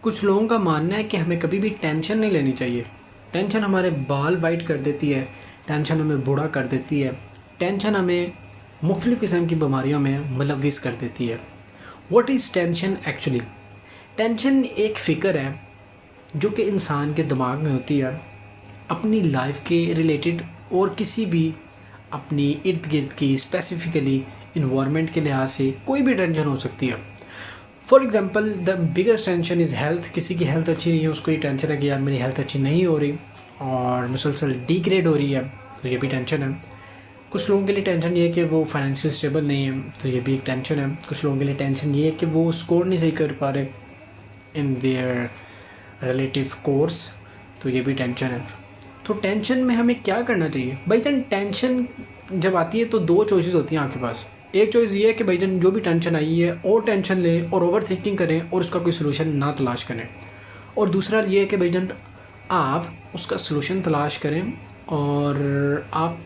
कुछ लोगों का मानना है कि हमें कभी भी टेंशन नहीं लेनी चाहिए। टेंशन हमारे बाल वाइट कर देती है, टेंशन हमें बूढ़ा कर देती है, टेंशन हमें मुख्तलिफ़ किस्म की बीमारियों में मुलविस कर देती है। What is tension actually? Tension एक फ़िक्र है जो कि इंसान के दिमाग में होती है अपनी लाइफ के रिलेटेड और किसी भी अपनी इर्द गिर्द की स्पेसिफ़िकली इन्वायरमेंट के लिहाज से कोई भी टेंशन हो सकती है। For example the biggest tension is health. किसी की हेल्थ अच्छी नहीं है, उसको ये टेंशन है कि यार मेरी हेल्थ अच्छी नहीं हो रही और मुसलसल डिग्रेड हो रही है, तो ये भी टेंशन है। कुछ लोगों के लिए टेंशन ये है कि वो फाइनेंशियल स्टेबल नहीं है, तो ये भी एक टेंशन है। कुछ लोगों के लिए टेंशन ये है कि वो स्कोर नहीं सही कर पा रहे इन देयर रिलेटिव कोर्स, तो ये भी टेंशन है। तो टेंशन में हमें क्या करना चाहिए भाईजान? टेंशन जब आती है तो दो चॉइसेस होती हैं आपके पास। एक चॉइस ये है कि भाईजान जो भी टेंशन आई है और टेंशन लें और ओवर थिंकिंग करें और उसका कोई सोल्यूशन ना तलाश करें। और दूसरा ये है कि भाईजान आप उसका सोल्यूशन तलाश करें और आप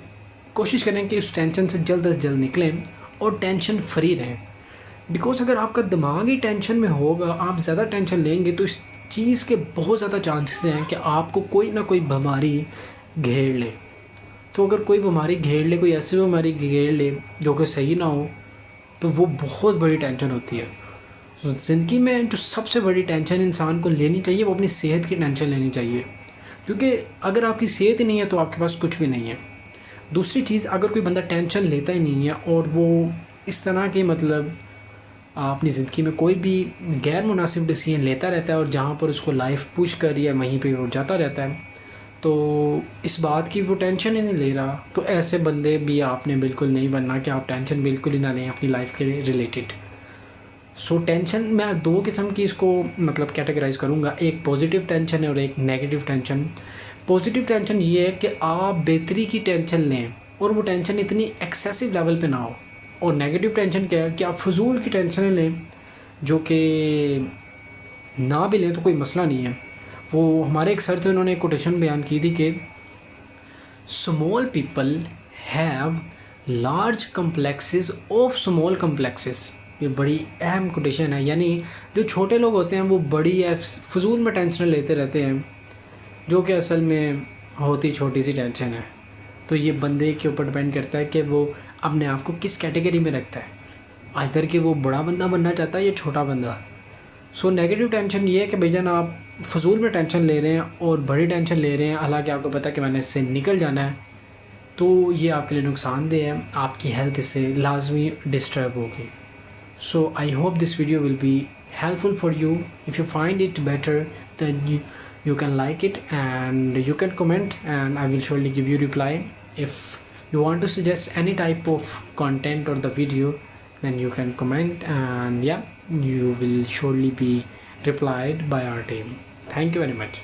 कोशिश करें कि उस टेंशन से जल्द अज जल्द निकलें और टेंशन फ्री रहें। बिकॉज अगर आपका दिमाग ही टेंशन में होगा, आप ज़्यादा टेंशन लेंगे तो इस चीज़ के बहुत ज़्यादा चांसेस हैं कि आपको कोई ना कोई बीमारी घेर ले। तो अगर कोई बीमारी घेर ले, कोई ऐसी बीमारी घेर ले जो कि सही ना हो, तो वो बहुत बड़ी टेंशन होती है। तो ज़िंदगी में जो सबसे बड़ी टेंशन इंसान को लेनी चाहिए वो अपनी सेहत की टेंशन लेनी चाहिए, क्योंकि अगर आपकी सेहत ही नहीं है तो आपके पास कुछ भी नहीं है। दूसरी चीज़, अगर कोई बंदा टेंशन लेता ही नहीं है और वो इस तरह की अपनी ज़िंदगी में कोई भी गैर मुनासिब डिसीजन लेता रहता है और जहाँ पर उसको लाइफ पुश कर रही है वहीं पे वो जाता रहता है, तो इस बात की वो टेंशन ही नहीं ले रहा, तो ऐसे बंदे भी आपने बिल्कुल नहीं बनना कि आप टेंशन बिल्कुल ही ना लें अपनी लाइफ के रिलेटेड। सो टेंशन मैं दो किस्म की इसको कैटेगराइज करूँगा, एक पॉजिटिव टेंशन है और एक नेगेटिव टेंशन। पॉजिटिव टेंशन ये है कि आप बेहतरी की टेंशन लें और वो टेंशन इतनी एक्सेसिव लेवल पे ना हो। और नेगेटिव टेंशन क्या है कि आप फजूल की टेंशन लें जो कि ना भी लें तो कोई मसला नहीं है। वो हमारे एक सर थे, उन्होंने एक कोटेशन बयान की थी कि small people have large complexes of small complexes. ये बड़ी अहम कोटेशन है, यानी जो छोटे लोग होते हैं वो बड़ी फजूल में टेंशन लेते रहते हैं जो कि असल में होती छोटी सी टेंशन है। तो ये बंदे के ऊपर डिपेंड करता है कि वो अपने आप को किस कैटेगरी में रखता है, आइदर कि वो बड़ा बंदा बनना चाहता है या छोटा बंदा। सो नेगेटिव टेंशन ये है कि भाईजान आप फजूल में टेंशन ले रहे हैं और बड़ी टेंशन ले रहे हैं, हालांकि आपको पता है कि मैंने इससे निकल जाना है, तो ये आपके लिए नुकसानदेह है, आपकी हेल्थ इससे लाजमी डिस्टर्ब होगी। So I hope this video will be helpful for you. If you find it better than you can like it and you can comment and I will surely give you reply. If you want to suggest any type of content or the video, then you can comment and yeah, you will surely be replied by our team. Thank you very much.